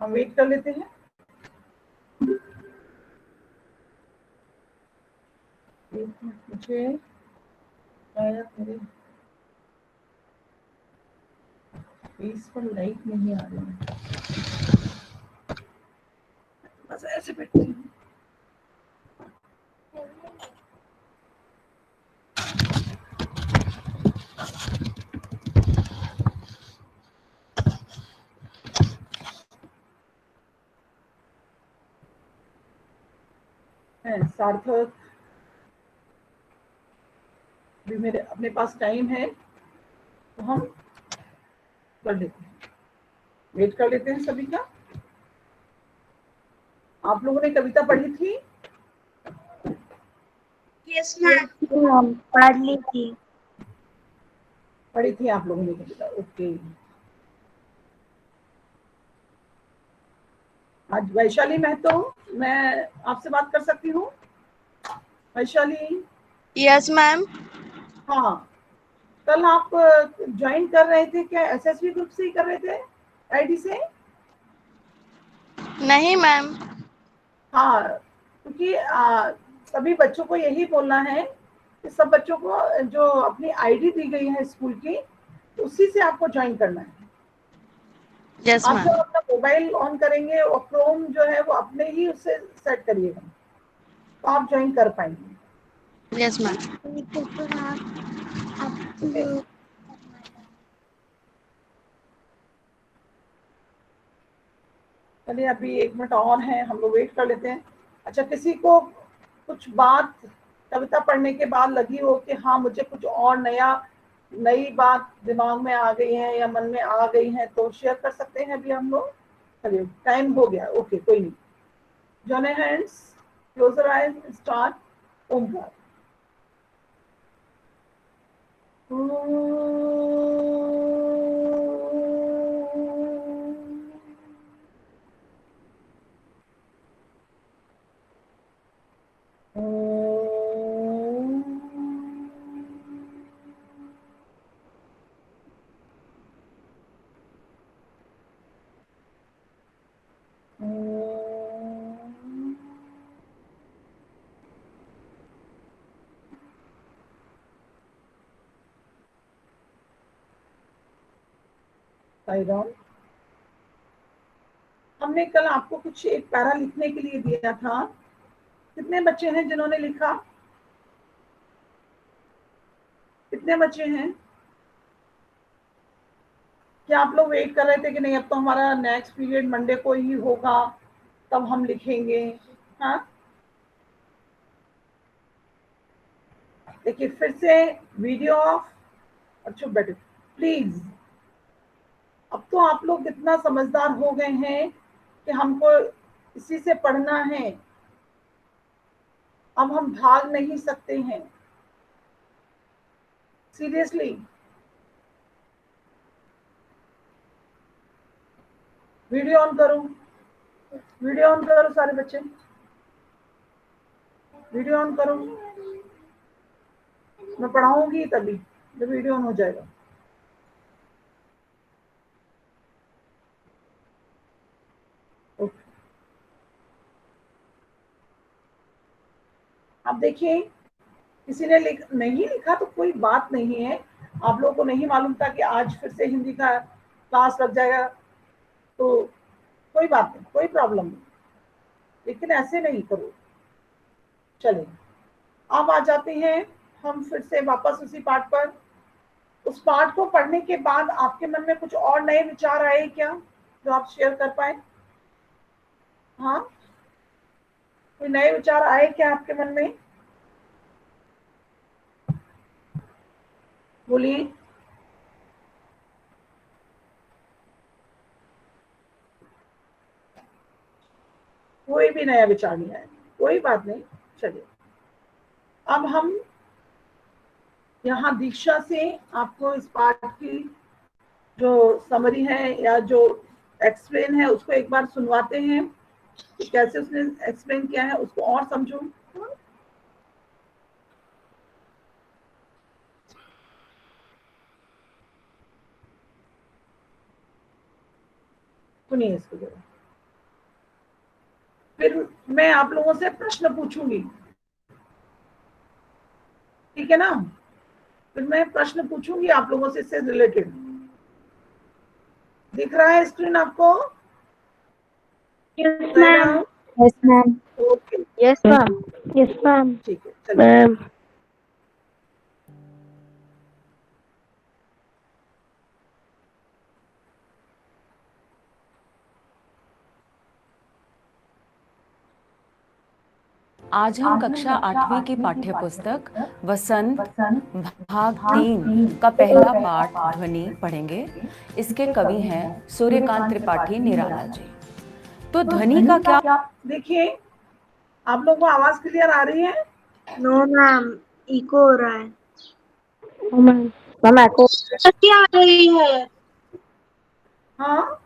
हम वेट कर लेते हैं। मुझे मेरे फेस पर लाइट नहीं आ रही है, बस ऐसे बैठती हूँ। सार्थक, भी मेरे अपने पास टाइम है तो हम कर लेते हैं, वेट कर लेते हैं सभी का। आप लोगों ने कविता पढ़ी थी? यस मैम, पढ़ ली थी। पढ़ी थी आप लोगों ने कविता? ओके। आज वैशाली महतो, मैं आपसे बात कर सकती हूँ? वैशाली? Yes ma'am. हाँ, कल आप ज्वाइन कर रहे थे क्या? एसएसबी ग्रुप से ही कर रहे थे, आईडी से? नहीं मैम। हाँ, क्योंकि सभी बच्चों को यही बोलना है कि सब बच्चों को जो अपनी आईडी दी गई है स्कूल की, उसी से आपको ज्वाइन करना है। यस आप जब मैम। अपना मोबाइल ऑन करेंगे और क्रोम जो है वो अपने ही उससे सेट करिएगा, तो आप ज्वाइन कर पाएंगे। Yes ma'am. चलिए, अभी 1 मिनट और है, हम लोग वेट कर लेते हैं। अच्छा, किसी को कुछ बात कविता पढ़ने के बाद लगी हो कि हाँ मुझे कुछ और नई बात दिमाग में आ गई है या मन में आ गई है, तो शेयर कर सकते हैं अभी हम लोग। चलिए, टाइम हो गया, ओके, कोई नहीं। Join hands, close your eyes, start. Omkar. हमने कल आपको कुछ एक पैरा लिखने के लिए दिया था, कितने बच्चे हैं जिन्होंने लिखा? कितने बच्चे हैं? क्या आप लोग वेट कर रहे थे कि नहीं अब तो हमारा नेक्स्ट पीरियड मंडे को ही होगा, तब हम लिखेंगे? हाँ, देखिए फिर से वीडियो ऑफ और चुप बैठे प्लीज। अब तो आप लोग इतना समझदार हो गए हैं कि हमको इसी से पढ़ना है, अब हम भाग नहीं सकते हैं, सीरियसली। वीडियो ऑन करो, वीडियो ऑन करो सारे बच्चे, वीडियो ऑन करो। मैं पढ़ाऊंगी तभी जब वीडियो ऑन हो जाएगा। ओके, अब देखिए, किसी ने नहीं लिखा तो कोई बात नहीं है। आप लोगों को नहीं मालूम था कि आज फिर से हिंदी का क्लास लग जाएगा, तो कोई बात नहीं, कोई प्रॉब्लम नहीं, लेकिन ऐसे नहीं करो। चलिए, अब आ जाते हैं हम फिर से वापस उसी पाठ पर। उस पाठ को पढ़ने के बाद आपके मन में कुछ और नए विचार आए क्या, जो आप शेयर कर पाए? हाँ, कोई नए विचार आए क्या आपके मन में? बोलिए। कोई भी नया विचार नहीं आया, कोई बात नहीं। चलिए, अब हम यहाँ दीक्षा से आपको इस पाठ की जो समरी है या जो एक्सप्लेन है उसको एक बार सुनवाते हैं कि कैसे उसने एक्सप्लेन किया है, उसको और समझो। सुनिए इसको जरा। फिर मैं आप लोगों से प्रश्न पूछूंगी, ठीक है ना? फिर मैं प्रश्न पूछूंगी आप लोगों से इससे रिलेटेड। दिख रहा है स्क्रीन आपको? Yes ma'am. Yes ma'am. Okay, yes ma'am. Yes ma'am. ठीक है, चलिए। मैम। आज हम कक्षा 8वीं की पाठ्य पुस्तक वसंत भाग 3 का पहला पाठ ध्वनि पढ़ेंगे। इसके कवि हैं सूर्यकांत त्रिपाठी निराला जी। तो ध्वनि का क्या? देखिए, आप लोगों को आवाज क्लियर आ रही है? नो मैम, इको हो रहा है। मैम एको क्या आ रही है? हाँ,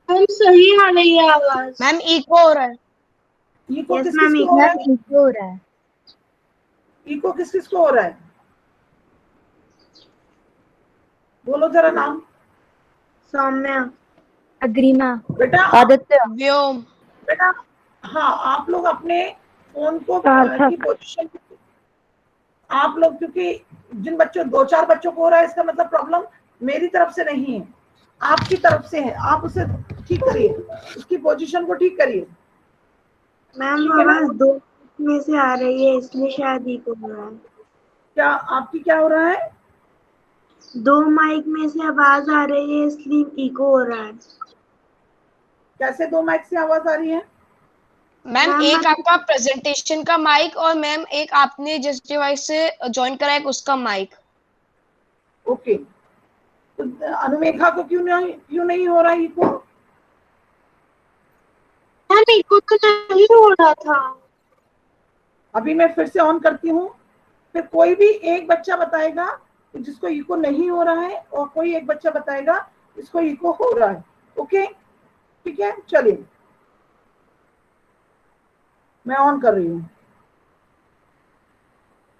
मैम सही आ रही है आवाज। मैम इको हो रहा है। इको यस किस मैम, किस को हो रहा है? इको हो रहा है। इको किस किस को हो रहा है? बोलो जरा नाम। सौम्या, अग्रिमा, बेटा आदित्य, व्योम। बेटा, हाँ, आप लोग अपने फोन को की पोजीशन, आप लोग, क्योंकि जिन बच्चों, 2-4 बच्चों को हो रहा है, इसका मतलब प्रॉब्लम मेरी तरफ से नहीं है, आपकी तरफ से है। आप उसे ठीक करिए, उसकी पोजीशन को ठीक करिए। मैम ठीक है ना? आवाज 2 में से आ रही है, इसलिए शायद इको हो रहा है। क्या आपकी क्या हो रहा है? 2 माइक में से आवाज आ रही है, इसलिए इको हो रहा है। कैसे 2 माइक से आवाज आ रही है? मैम मैम, एक आपका प्रेजेंटेशन का माइक और मैम एक आपने जिस डिवाइस से ज्वाइन करा है उसका माइक। ओके, तो अनुमेघा को क्यों नहीं हो रहा इको? मैम इको तो नहीं हो रहा था। अभी मैं फिर से ऑन करती हूँ, फिर कोई भी एक बच्चा बताएगा जिसको इको नहीं हो रहा है, और कोई एक बच्चा बताएगा जिसको इको हो रहा है। ओके, ठीक है, चलिए मैं ऑन कर रही हूँ।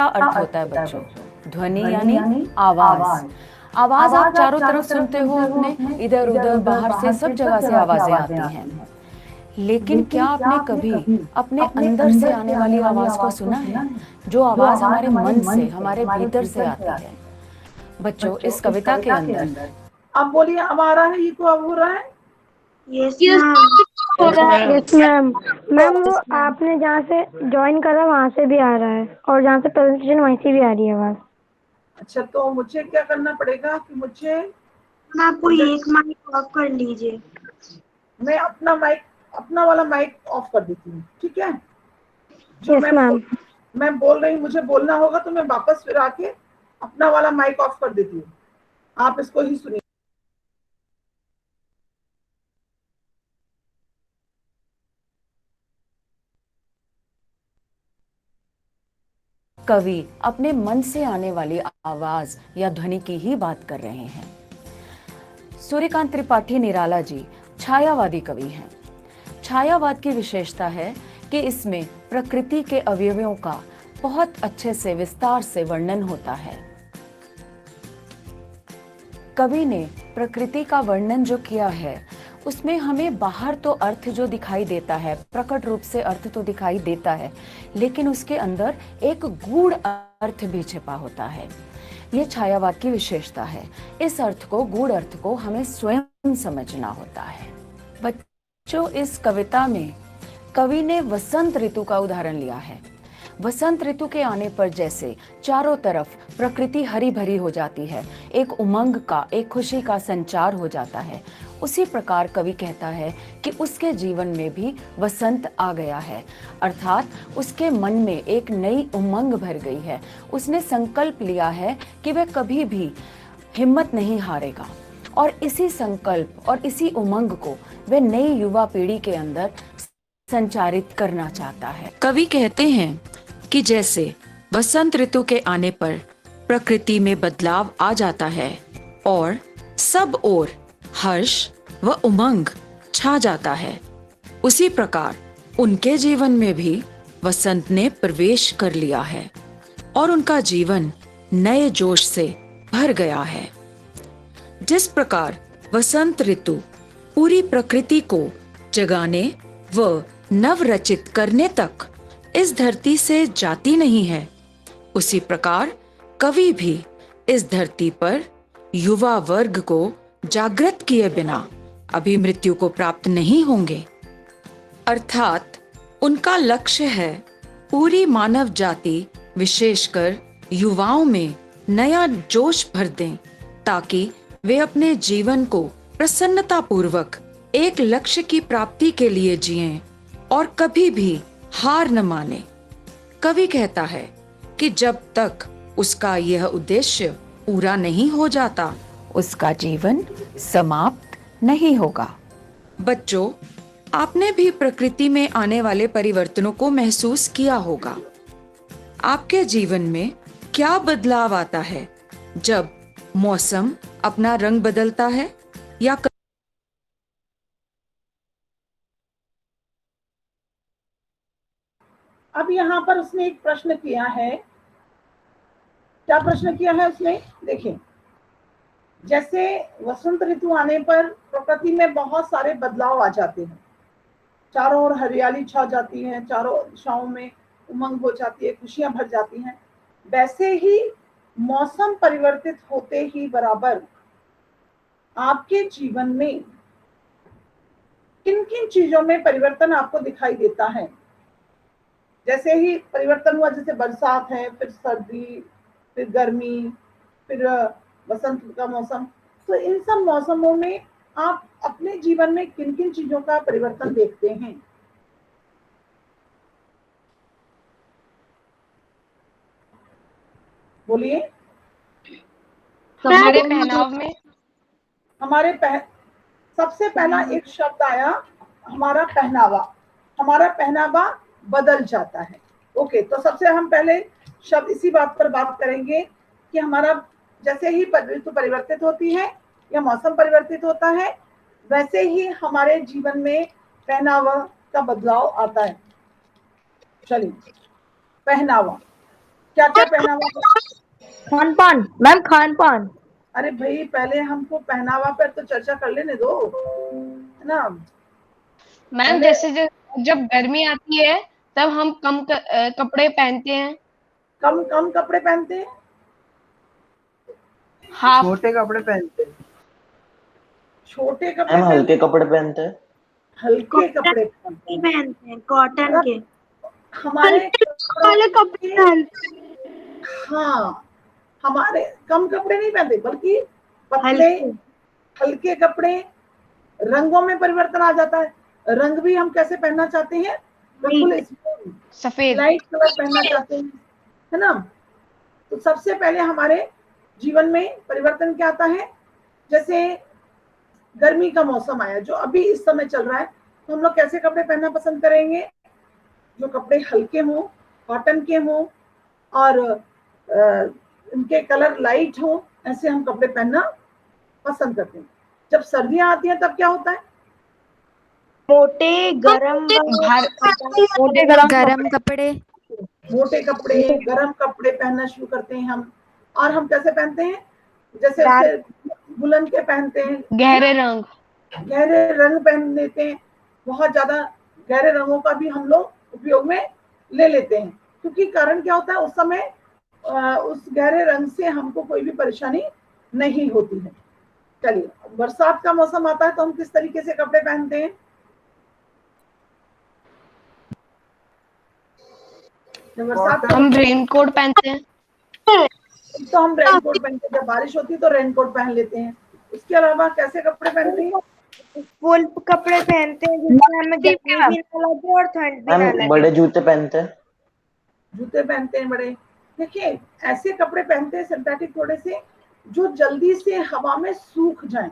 क्या अर्थ होता है बच्चों? ध्वनि यानी आवाज। आवाज आप चारों तरफ सुनते हो, अपने इधर उधर बाहर से सब जगह से आवाजें आती हैं, लेकिन क्या आपने कभी अपने अंदर से आने वाली आवाज को सुना है? जो आवाज हमारे मन से, हमारे भीतर से आती है। बच्चों, इस कविता के अंदर अब बोलिए, अब आ रहा है इको? अब हो रहा है? Yes ma'am. Yes ma'am. Ma'am वो आपने जहाँ से ज्वाइन करा वहाँ से भी आ रहा है, और जहाँ से प्रेजेंटेशन वहीं से भी आ रही है आवाज। अच्छा, तो मुझे क्या करना पड़ेगा कि मुझे, आप कोई एक माइक ऑफ कर लीजिए। मैं अपना वाला माइक ऑफ कर देती हूँ, ठीक है? जो यस मैम। मैं बोल रही हूँ, मुझे बोलना होगा तो मैं वापस फिर आके अपना वाला माइक ऑफ कर देती हूँ। आप इसको ही सुनिए। कवि अपने मन से आने वाली आवाज या ध्वनि की ही बात कर रहे हैं। सूर्यकांत त्रिपाठी निराला जी छायावादी कवि हैं। छायावाद की विशेषता है कि इसमें प्रकृति के अवयवों का बहुत अच्छे से विस्तार से वर्णन होता है। कवि ने प्रकृति का वर्णन जो किया है, उसमें हमें बाहर तो अर्थ जो दिखाई देता है, प्रकट रूप से अर्थ तो दिखाई देता है, लेकिन उसके अंदर एक गूढ़ अर्थ भी छिपा होता है। ये छायावाद की विशेषता है। इस अर्थ को, गूढ़ अर्थ को हमें स्वयं समझना होता है। बच्चों, इस कविता में कवि ने वसंत ऋतु का उदाहरण लिया है। वसंत ऋतु के आने पर जैसे चारों तरफ प्रकृति हरी भरी हो जाती है, एक उमंग का, एक खुशी का संचार हो जाता है, उसी प्रकार कवि कहता है कि उसके जीवन में भी वसंत आ गया है, अर्थात उसके मन में एक नई उमंग भर गई है। उसने संकल्प लिया है कि वह कभी भी हिम्मत नहीं हारेगा, और इसी संकल्प और इसी उमंग को वह नई युवा पीढ़ी के अंदर संचारित करना चाहता है। कवि कहते हैं कि जैसे वसंत ऋतु के आने पर प्रकृति में बदलाव आ जाता है और सब ओर हर्ष व उमंग छा जाता है, उसी प्रकार उनके जीवन में भी वसंत ने प्रवेश कर लिया है और उनका जीवन नए जोश से भर गया है। जिस प्रकार वसंत ऋतु पूरी प्रकृति को जगाने व नवरचित करने तक इस धरती से जाती नहीं है, उसी प्रकार कवि भी इस धरती पर युवा वर्ग को जागृत किए बिना अभी मृत्यु को प्राप्त नहीं होंगे। अर्थात उनका लक्ष्य है पूरी मानव जाति, विशेषकर युवाओं में नया जोश भर दें, ताकि वे अपने जीवन को प्रसन्नता पूर्वक एक लक्ष्य की प्राप्ति के लिए जिएं और कभी भी हार न माने। कवि कहता है कि जब तक उसका यह उद्देश्य पूरा नहीं हो जाता, उसका जीवन समाप्त नहीं होगा। बच्चों, आपने भी प्रकृति में आने वाले परिवर्तनों को महसूस किया होगा। आपके जीवन में क्या बदलाव आता है जब मौसम अपना रंग बदलता है या अब यहाँ पर उसने एक प्रश्न किया है। क्या प्रश्न किया है उसने? देखिए, जैसे वसंत ऋतु आने पर प्रकृति में बहुत सारे बदलाव आ जाते हैं, चारों ओर हरियाली छा जाती है, चारों दिशाओं में उमंग हो जाती है, खुशियां भर जाती हैं। वैसे ही मौसम परिवर्तित होते ही बराबर आपके जीवन में किन किन चीजों में परिवर्तन आपको दिखाई देता है? जैसे ही परिवर्तन हुआ, जैसे बरसात है, फिर सर्दी, फिर गर्मी, फिर वसंत का मौसम, तो इन सब मौसमों में आप अपने जीवन में किन किन चीजों का परिवर्तन देखते हैं? बोलिए। हमारे पहनाव में सबसे पहला एक शब्द आया, हमारा पहनावा। हमारा पहनावा बदल जाता है। ओके, तो सबसे हम पहले शब्द इसी बात पर बात करेंगे कि हमारा जैसे ही ऋतु परिवर्तित होती है या मौसम परिवर्तित होता है, वैसे ही हमारे जीवन में पहनावा का बदलाव आता है। चलिए, पहनावा, क्या क्या पहनावा? खान पान मैम, खान पान। अरे भाई, पहले हमको पहनावा पर तो चर्चा कर लेने दो, है ना। मैम जैसे जब गर्मी आती है तब हम कम कपड़े पहनते हैं। कम कपड़े पहनते हैं, हाफ छोटे कपड़े पहनते हैं। छोटे कपड़े हम हल्के कपड़े पहनते हैं। हल्के कपड़े पहनते हैं, कॉटन के। हमारे वाले कपड़े पहनते हैं। हाँ, हमारे कम कपड़े नहीं पहनते, बल्कि पतले हल्के कपड़े। रंगों में परिवर्तन आ जाता है। रंग भी हम कैसे पहनना चाहते हैं? बिल्कुल सफेद, लाइट कलर पहनना चाहते हैं, है ना। तो सबसे पहले हमारे जीवन में परिवर्तन क्या आता है? जैसे गर्मी का मौसम आया, जो अभी इस समय चल रहा है, तो हम लोग कैसे कपड़े पहनना पसंद करेंगे? जो कपड़े हल्के हों, कॉटन के हों और उनके कलर लाइट हो, ऐसे हम कपड़े पहनना पसंद करते हैं। जब सर्दियां आती हैं तब क्या होता है? मोटे गरम कपड़े, मोटे कपड़े, गरम कपड़े पहनना शुरू करते हैं हम। और हम कैसे पहनते हैं? जैसे बुलंद के पहनते हैं, गहरे रंग पहन लेते हैं। बहुत ज्यादा गहरे रंगों का भी हम लोग उपयोग में ले लेते हैं, क्योंकि कारण क्या होता है, उस समय उस गहरे रंग से हमको कोई भी परेशानी नहीं होती है। चलिए, बरसात का मौसम आता है तो हम किस तरीके से कपड़े पहनते हैं? हम रेनकोट पहनते हैं। तो हम रेनकोट पहनते हैं, जब बारिश होती है तो रेनकोट पहन लेते हैं। उसके अलावा कैसे कपड़े पहनते हैं? फुल कपड़े पहनते हैं जिससे हमें गर्मी भी ना लगे और ठंड भी ना लगे। बड़े जूते पहनते हैं। जूते पहनते हैं बड़े। देखिए, ऐसे कपड़े पहनते हैं सिंथेटिक थोड़े से, जो जल्दी से हवा में सूख जाएं।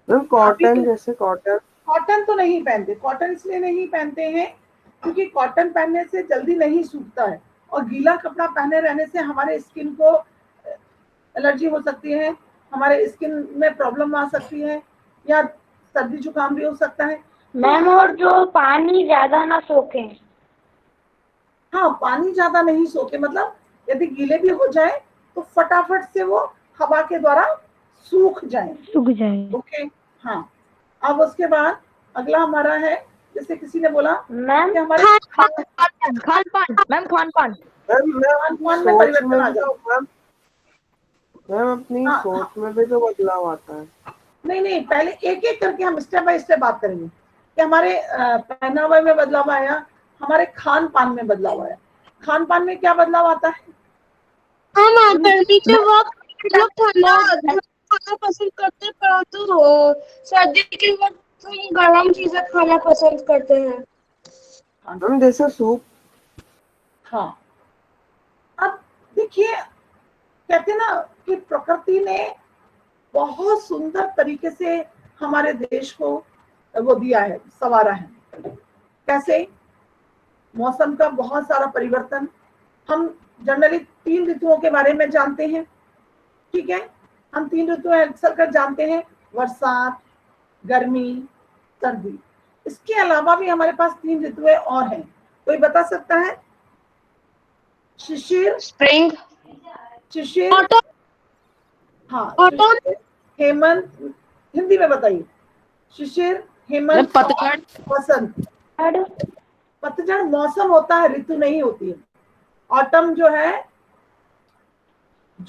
कॉटन, जैसे कॉटन तो नहीं पहनते। कॉटन इसलिए नहीं पहनते हैं क्योंकि कॉटन पहनने से जल्दी नहीं सूखता है, और गीला कपड़ा पहने रहने से हमारे स्किन को एलर्जी हो सकती है, हमारे स्किन में प्रॉब्लम आ सकती है, या सर्दी जुकाम भी हो सकता है। मैम, और जो पानी ज्यादा ना सोखे। हाँ, पानी ज्यादा नहीं सोखे, मतलब यदि गीले भी हो जाए तो फटाफट से वो हवा के द्वारा सूख जाए। सूख जाए। ओके, हाँ। अब उसके बाद अगला हमारा है जैसे किसी ने बोला मैम कि हमारे खान पान मैम, खान पान खान में परिवर्तन आ जाए। मैम अपनी हाँ, सोच में भी तो बदलाव आता है। नहीं, पहले एक एक करके हम स्टेप बाय स्टेप बात करेंगे कि हमारे पहनावे में बदलाव आया, हमारे खान पान में बदलाव आया। खान पान में क्या बदलाव आता है? हम गर्मी के वक्त लोग ठंडा खाना पसंद करते हैं, परंतु सर्दी के वक्त हम गर्म चीजें खाना पसंद करते हैं। मैम जैसे सूप। हाँ, अब देखिए, कहते हैं ना कि प्रकृति ने बहुत सुंदर तरीके से हमारे देश को वो दिया है, संवारा है। कैसे? मौसम का बहुत सारा परिवर्तन। हम जनरली 3 ऋतुओं के बारे में जानते हैं, ठीक है? हम 3 ऋतुएं अक्सर कर जानते हैं, बरसात, गर्मी, सर्दी। इसके अलावा भी हमारे पास 3 ऋतुएं और हैं। कोई बता सकता है? शिशिर, स्प्रिंग, शिशिर, हाँ, ऑटम, शिशिर, हेमंत। हिंदी में बताइए। शिशिर, हेमंत, पतझड़, वसंत। पतझड़ मौसम होता है, ऋतु नहीं होती है। ऑटम जो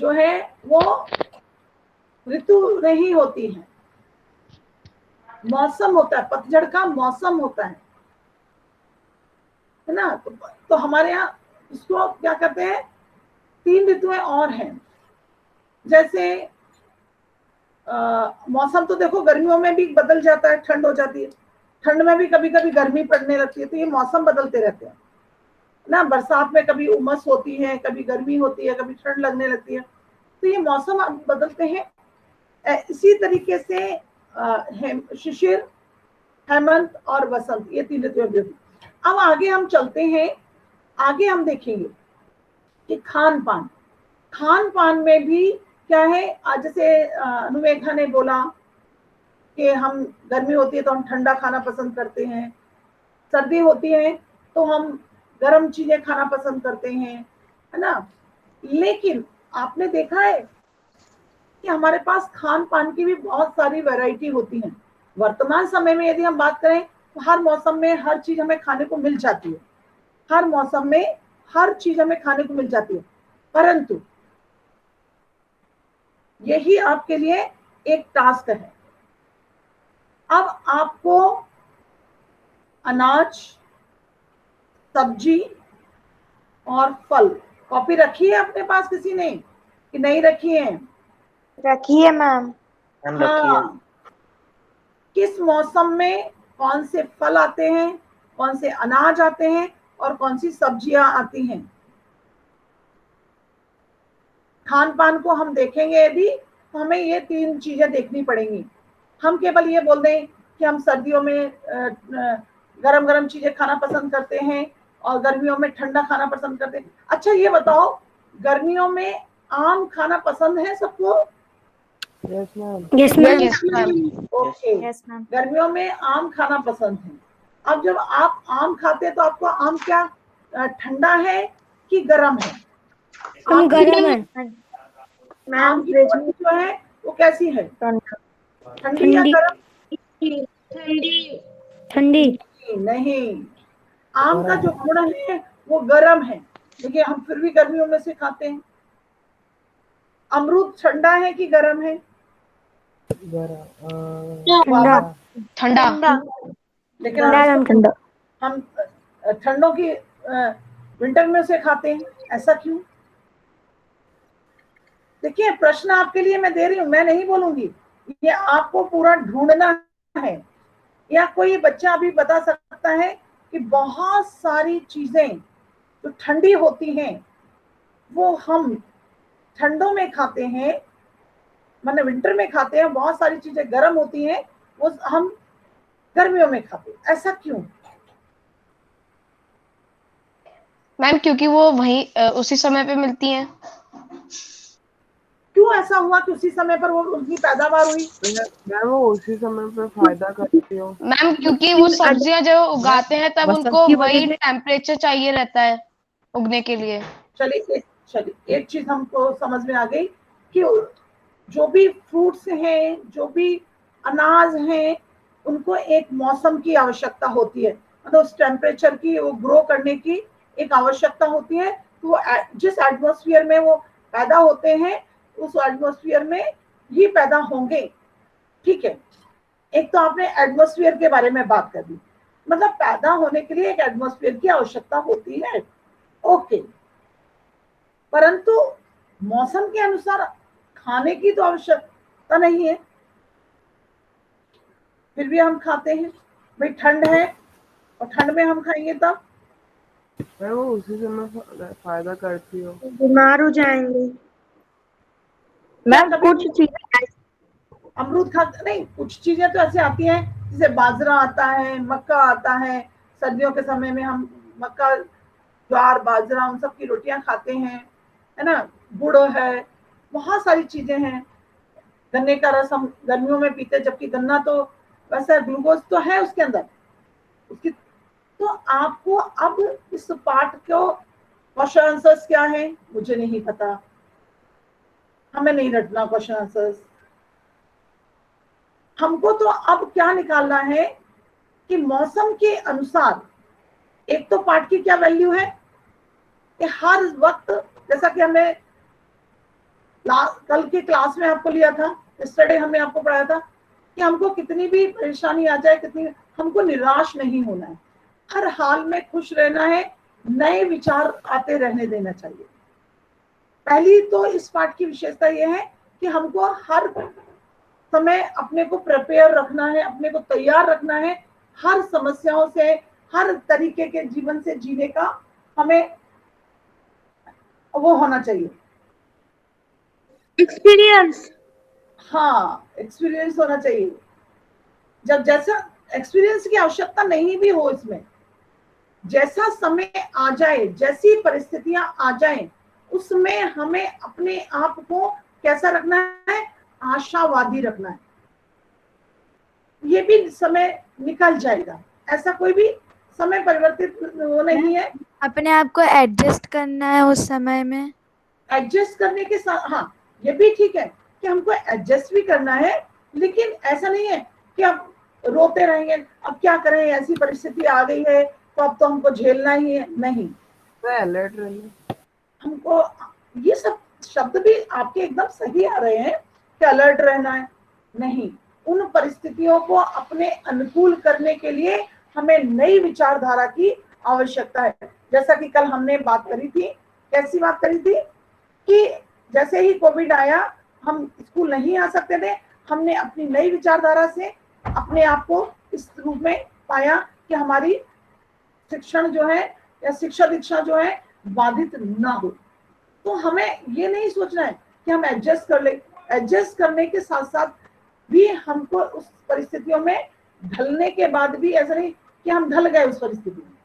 है वो ऋतु नहीं होती है, मौसम होता है। पतझड़ का मौसम होता है ना? तो हमारे यहाँ इसको क्या कहते हैं? 3 ऋतुएं और हैं। जैसे मौसम तो देखो गर्मियों में भी बदल जाता है, ठंड हो जाती है, ठंड में भी कभी कभी गर्मी पड़ने लगती है। तो ये मौसम बदलते रहते हैं ना। बरसात में कभी उमस होती है, कभी गर्मी होती है, कभी ठंड लगने लगती है। तो ये मौसम बदलते हैं। इसी तरीके से शिशिर, हेमंत और वसंत, ये 3 ऋतुएं। अब आगे हम चलते हैं, आगे हम देखेंगे कि खान पान में भी क्या है। जैसे अनुमेघा ने बोला कि हम गर्मी होती है तो हम ठंडा खाना पसंद करते हैं, सर्दी होती है तो हम गर्म चीजें खाना पसंद करते हैं, है ना? लेकिन आपने देखा है कि हमारे पास खान पान की भी बहुत सारी वैरायटी होती है। वर्तमान समय में यदि हम बात करें तो हर मौसम में हर चीज हमें खाने को मिल जाती है, हर मौसम में हर चीज हमें खाने को मिल जाती है। परंतु यही आपके लिए एक टास्क है। अब आपको अनाज, सब्जी और फल, कॉपी रखी है अपने पास किसी ने कि नहीं रखी है? रखिए मैम। मैम रखिए। हाँ, किस मौसम में कौन से फल आते हैं, कौन से अनाज आते हैं और कौन सी सब्जियां आती हैं। खान पान को हम देखेंगे यदि तो हमें ये 3 चीजें देखनी पड़ेंगी। हम केवल ये बोल दें कि हम सर्दियों में गरम गरम चीजें खाना पसंद करते हैं और गर्मियों में ठंडा खाना पसंद करते हैं। अच्छा ये बताओ, गर्मियों में आम खाना पसंद है सबको? Yes ma'am. Yes ma'am. Yes ma'am. Okay, गर्मियों में आम खाना पसंद है। अब जब आप आम खाते हैं तो आपको आम क्या ठंडा है कि गर्म है? हम गरम है। आम की क्वालिटी जो है वो कैसी है? ठंडी या गर्म? ठंडी। नहीं, आम का जो गुण है वो गर्म है, देखिए हम फिर भी गर्मियों में से खाते हैं। अमरूद ठंडा है कि गर्म है? ठंडा। ठंडा। लेकिन हम ठंडों की विंटर में से खाते हैं, ऐसा क्यों? देखिए प्रश्न आपके लिए मैं दे रही हूँ, मैं नहीं बोलूंगी, ये आपको पूरा ढूंढना है। या कोई बच्चा अभी बता सकता है कि बहुत सारी चीजें जो ठंडी होती हैं वो हम ठंडों में खाते हैं, माने विंटर में खाते हैं। बहुत सारी चीजें गर्म होती हैं वो हम गर्मियों में खाते हैं, ऐसा क्यों? मैम क्योंकि वो वही उसी समय पे मिलती हैं। क्यों ऐसा हुआ कि उसी समय पर वो उनकी पैदावार हुई? मैम वो उसी समय पे फायदा करती हो। मैम क्योंकि वो सब्जियां जो उगाते हैं तब उनको वही टेम्परेचर चाहिए रहता है उगने के लिए। चलिए एक चीज हमको समझ में आ गई कि जो भी फ्रूट्स हैं, जो भी अनाज हैं, उनको एक मौसम की आवश्यकता होती है, मतलब उस टेम्परेचर की, वो ग्रो करने की एक आवश्यकता होती है। तो वो जिस एटमॉस्फेयर में वो पैदा होते हैं उस एटमॉस्फेयर में ही पैदा होंगे। ठीक है, एक तो आपने एटमॉस्फेयर के बारे में बात कर दी, मतलब पैदा होने के लिए एक एटमॉस्फेयर की आवश्यकता होती है। ओके, परंतु मौसम के अनुसार खाने की तो आवश्यकता नहीं है, फिर भी हम खाते हैं। भाई ठंड है और ठंड में हम खाएंगे तब मैं वो उसी समय फायदा करती हो। बीमार हो जाएंगे। मैम कभी कुछ चीजें अमरूद खा नहीं, कुछ चीजें तो ऐसे आती हैं जैसे बाजरा आता है, मक्का आता है। सर्दियों के समय में हम मक्का, ज्वार, बाजरा उन सब की रोटियां खाते हैं, है ना। गुड़ है, बहुत सारी चीजें हैं। गन्ने का रस हम गर्मियों में पीते हैं, जबकि गन्ना तो वैसे ग्लूकोज तो है उसके अंदर उसकी। तो आपको अब इस पाठ को क्वेश्चन आंसर्स क्या है मुझे नहीं पता, हमें नहीं रटना क्वेश्चन आंसर्स। हमको तो अब क्या निकालना है कि मौसम के अनुसार एक तो पाठ की क्या वैल्यू है कि हर वक्त, जैसा कि हमने कल के क्लास में आपको लिया था, यस्टरडे हमने आपको पढ़ाया था कि हमको कितनी भी परेशानी आ जाए, कितनी, हमको निराश नहीं होना है, हर हाल में खुश रहना है, नए विचार आते रहने देना चाहिए। पहली तो इस पाठ की विशेषता यह है कि हमको हर समय अपने को प्रिपेयर रखना है, अपने को तैयार रखना है हर समस्याओं से, हर तरीके के जीवन से जीने का हमें वो होना चाहिए, एक्सपीरियंस। हाँ, एक्सपीरियंस होना चाहिए। जब जैसा एक्सपीरियंस की आवश्यकता नहीं भी हो इसमें, जैसा समय आ जाए, जैसी परिस्थितियां आ जाए, उसमें हमें अपने आप को कैसा रखना है, आशावादी रखना है। ये भी समय निकल जाएगा, ऐसा कोई भी समय परिवर्तित वो नहीं है। अपने आप को एडजस्ट करना है उस समय में। एडजस्ट करने के साथ, हाँ ये भी ठीक है कि हमको एडजस्ट भी करना है, लेकिन ऐसा नहीं है कि अब रोते रहेंगे, अब क्या करें, ऐसी परिस्थिति आ गई है तो अब तो हमको झेलना ही है। नहीं, मैं अलर्ट रही। हमको ये सब शब्द भी आपके एकदम सही आ रहे हैं कि अलर्ट रहना है। नहीं, उन परिस्थितियों को अपने अनुकूल करने के लिए हमें नई विचारधारा की आवश्यकता है। जैसा कि कल हमने बात करी थी, कैसी बात करी थी कि जैसे ही कोविड आया हम स्कूल नहीं आ सकते थे, हमने अपनी नई विचारधारा से अपने आप को इस रूप में पाया कि हमारी शिक्षण जो है या शिक्षा दीक्षा जो है बाधित ना हो। तो हमें ये नहीं सोचना है कि हम एडजस्ट कर ले, एडजस्ट करने के साथ साथ भी हमको उस परिस्थितियों में ढलने के बाद भी ऐसा नहीं कि हम ढल गए उस परिस्थिति में,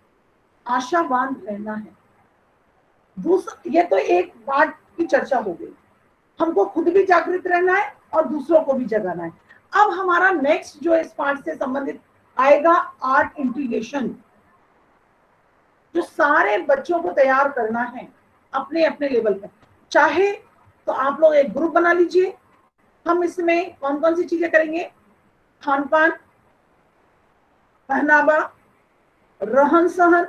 आशावान रहना है। दूसरा, ये तो एक बात की चर्चा हो गई, हमको खुद भी जागृत रहना है और दूसरों को भी जगाना है। अब हमारा नेक्स्ट जो इस पाठ से संबंधित आएगा, आर्ट इंटीग्रेशन, जो सारे बच्चों को तैयार करना है अपने अपने लेवल पर। चाहे तो आप लोग एक ग्रुप बना लीजिए, हम इसमें कौन कौन सी चीजें करेंगे, खान पान, पहनावा, रहन सहन,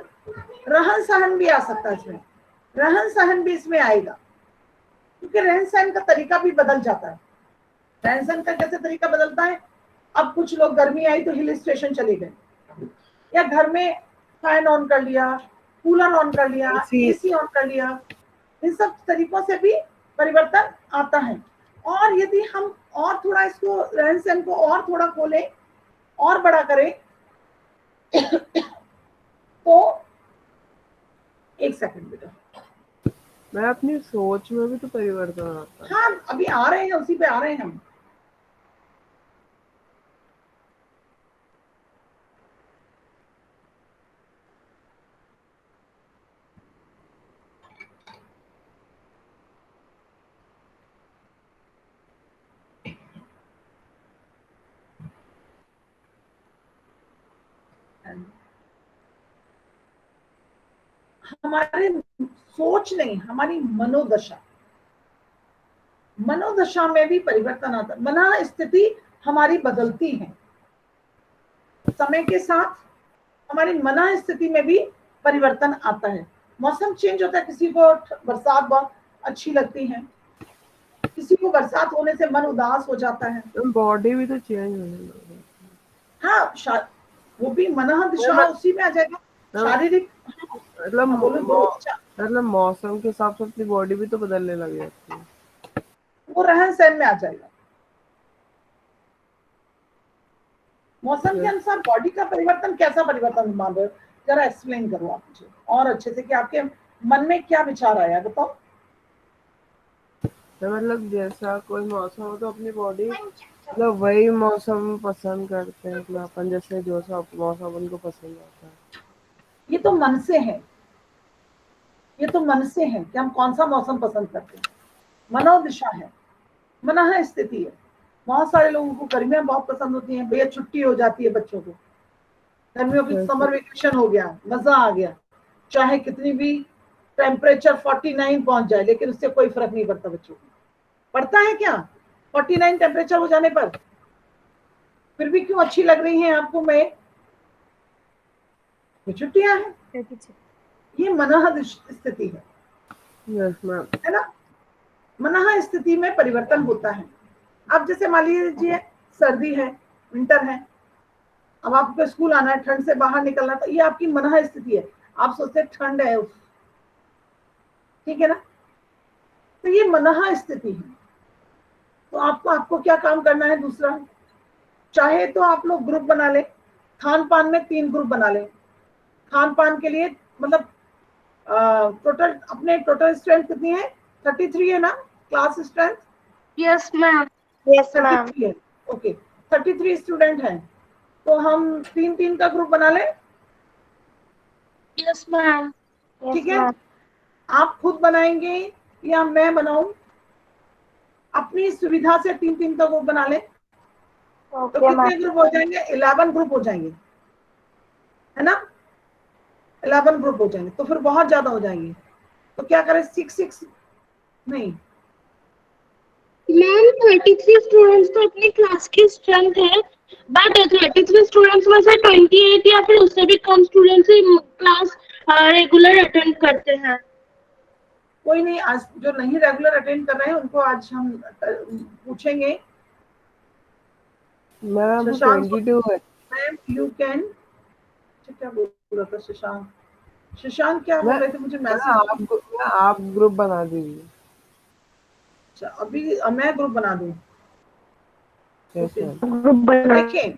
रहन सहन भी आ सकता है इसमें, रहन सहन भी इसमें आएगा, क्योंकि रहन सहन का तरीका भी बदल जाता है। रहन सहन का कैसे तरीका बदलता है, अब कुछ लोग गर्मी आई तो हिल स्टेशन चले गए, या घर में फैन ऑन कर लिया, कूलर ऑन कर लिया, एसी ऑन कर लिया, इन सब तरीकों से भी परिवर्तन आता है। और यदि हम और थोड़ा इसको रहन सहन को और थोड़ा खोलें और बड़ा करें तो एक सेकंड बेटा, मैं अपनी सोच में भी तो परिवर्तन आता है। हाँ अभी आ रहे हैं, उसी पे आ रहे हैं हम। हमारे सोच नहीं, हमारी मनोदशा, मनोदशा में भी परिवर्तन आता है। मना स्थिति हमारी बदलती है, समय के साथ हमारी मन स्थिति में भी परिवर्तन आता है। मौसम चेंज होता है, किसी को बरसात बहुत अच्छी लगती है, किसी को बरसात होने से मन उदास हो जाता है। बॉडी भी तो चेंज होने लगी। हाँ, वो भी मन दिशा उसी में आ जाएगा, शारीरिक। मतलब बोलो मतलब मौसम के हिसाब से अपनी बॉडी भी तो बदलने लग जाती है। वो रहन सहन में आ जाएगा। मौसम के अनुसार बॉडी का परिवर्तन, कैसा परिवर्तन मान रहे हो, जरा एक्सप्लेन करो आप मुझे और अच्छे से कि आपके मन में क्या विचार आया, बताओ। तो मतलब जैसा कोई मौसम हो तो अपनी बॉडी मतलब वही मौसम पसंद करते हैं, मतलब अपन जैसे जो सा मौसम उनको पसंद आता है। ये तो मन से है, ये तो मन से है कि हम कौन सा मौसम पसंद करते हैं। मनोदिशा है, मन स्थिति है। बहुत सारे लोगों को गर्मियां बहुत पसंद होती हैं, भैया छुट्टी हो जाती है बच्चों को, गर्मियों की समर वेकेशन हो गया, मजा आ गया, चाहे कितनी भी टेम्परेचर 49 पहुंच जाए, लेकिन उससे कोई फर्क नहीं पड़ता बच्चों को। पड़ता है क्या 49 टेम्परेचर हो जाने पर? फिर भी क्यों अच्छी लग रही है आपको? मैं छुट्टियां हैं, ये मन स्थिति है। है ना? मन स्थिति में परिवर्तन होता है। अब जैसे मान लीजिए सर्दी है, विंटर है, अब आपको स्कूल आना है, ठंड से बाहर निकलना, तो ये आपकी मन स्थिति है। आप सोचते हैं ठंड है, ठीक है ना, तो ये मन स्थिति है। तो आपको क्या काम करना है? दूसरा, चाहे तो आप लोग ग्रुप बना लें, खान पान में 3 ग्रुप बना लें। खान पान के लिए मतलब टोटल स्ट्रेंथ कितनी है? 33 है ना class strength? Yes ma'am. Yes ma'am. 33 है, ओके। 33 स्टूडेंट हैं, तो हम 3-3 का ग्रुप बना लें। Yes ma'am. ठीक है, आप खुद बनाएंगे या मैं बनाऊं? अपनी सुविधा से 3-3 का ग्रुप बना लें। तो कितने ग्रुप हो जाएंगे? 11 ग्रुप हो जाएंगे, है ना? 11 ग्रुप हो जाएंगे, तो फिर बहुत ज्यादा हो जाएंगे। तो क्या करें? 6 नहीं, मैम 33 स्टूडेंट्स तो अपनी क्लास की स्ट्रेंथ है, बट 33 स्टूडेंट्स में से 28 या फिर उससे भी कम स्टूडेंट्स ही क्लास रेगुलर अटेंड करते हैं। कोई नहीं, आज जो नहीं रेगुलर अटेंड कर रहे हैं उनको आज हम पूछेंगे। मैम 22 है। मैम यू कैन, क्या बोल रहा था शशांक? शशांक क्या बोल रहे थे? मुझे मैसेज। आप ग्रुप बना दीजिए। अच्छा, अभी मैं ग्रुप बना दूं? ग्रुप बना। देखिए,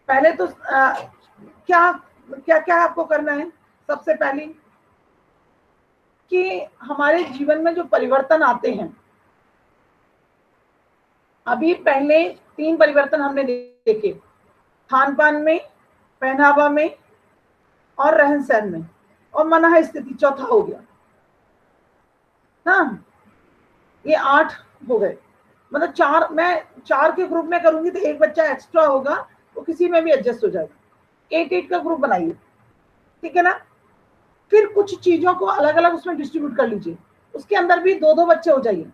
पहले तो क्या क्या क्या आपको करना है? सबसे पहले कि हमारे जीवन में जो परिवर्तन आते हैं, अभी पहले 3 परिवर्तन हमने देखे, खान पान में, पहनावा में और रहन सहन में, और मन स्थिति चौथा हो गया ना। ये 8 हो गए। मतलब 4, मैं 4 के ग्रुप में करूंगी तो एक बच्चा एक्स्ट्रा होगा, वो किसी में भी एडजस्ट हो जाएगा। 8 का ग्रुप बनाइए, ठीक है ना। फिर कुछ चीजों को अलग अलग उसमें डिस्ट्रीब्यूट कर लीजिए, उसके अंदर भी 2-2 बच्चे हो जाइए।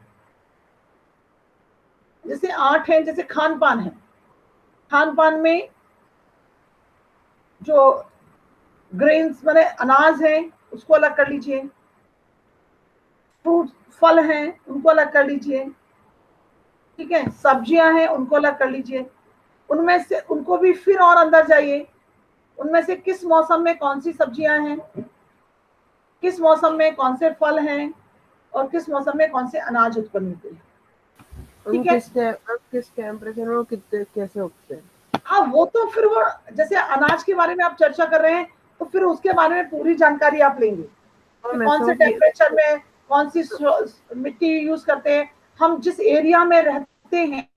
जैसे 8 हैं, जैसे खान पान है, खान पान में जो ग्रेन्स माने अनाज है उसको अलग कर लीजिए, फ्रूट फल हैं उनको अलग कर लीजिए, ठीक है, सब्जियां हैं उनको अलग कर लीजिए। उनमें से उनको भी फिर और अंदर जाइए, उनमें से किस मौसम में कौन सी सब्जियां हैं, किस मौसम में कौन से फल हैं, और किस मौसम में कौन से अनाज उत्पन्न होते हैं, ठीक है। किस टेम्परेचर में कितने कैसे उगते हैं? हाँ, वो तो फिर वो जैसे अनाज के बारे में आप चर्चा कर रहे हैं, तो फिर उसके बारे में पूरी जानकारी आप लेंगे, कौन से टेम्परेचर में कौन सी मिट्टी यूज करते हैं, हम जिस एरिया में रहते हैं,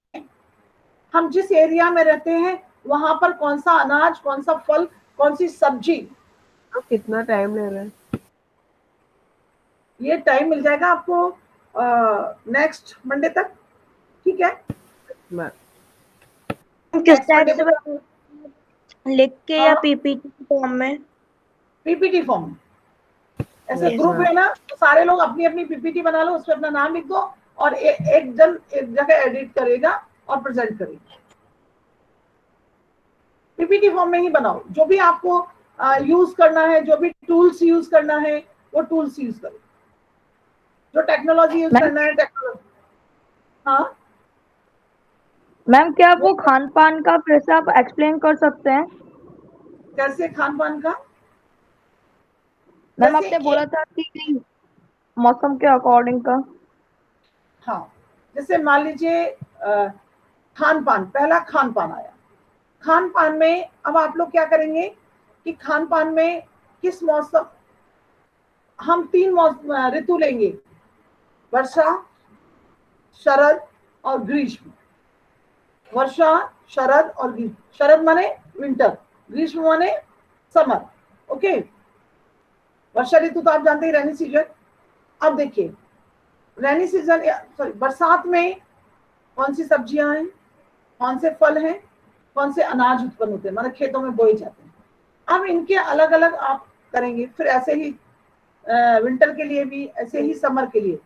हम जिस एरिया में रहते हैं वहां पर कौन सा अनाज, कौन सा फल, कौन सी सब्जी। तो कितना टाइम ले रहे हैं? ये टाइम मिल जाएगा आपको नेक्स्ट मंडे तक, ठीक है। किस टाइप से लिख के या पीपीटी फॉर्म में? पीपीटी फॉर्म, ऐसे ग्रुप है ना, तो सारे लोग अपनी अपनी पीपीटी बना लो, उसमें अपना नाम लिख दो, और एक जगह एडिट करेगा और प्रेजेंट करेगा, पीपीटी फॉर्म में ही बनाओ। जो भी आपको यूज करना है, जो भी टूल्स यूज करना है वो टूल्स यूज करो, जो टेक्नोलॉजी यूज करना है टेक्नोलॉजी। हाँ मैम, क्या आप वो खान पान का फिर से आप एक्सप्लेन कर सकते हैं? कैसे खान पान का? मैम, जैसे आपने बोला था कि मौसम के अकॉर्डिंग का। हाँ, जैसे मान लीजिए खान पान, पहला खान पान आया। खान पान में अब आप लोग क्या करेंगे कि खान पान में किस मौसम, हम 3 ऋतु लेंगे, वर्षा, शरद और ग्रीष्म। वर्षा, शरद और ग्रीष्म। शरद माने विंटर, ग्रीष्म माने समर। ओके, वर्षा ऋतु तो आप जानते ही, रेनी सीजन। अब देखिए रेनी सीजन, सॉरी, बरसात में कौन सी सब्जियां हैं, कौन से फल हैं, कौन से अनाज उत्पन्न होते हैं, माने खेतों में बोए जाते हैं। अब इनके अलग अलग आप करेंगे। फिर ऐसे ही विंटर के लिए भी, ऐसे ही समर के लिए।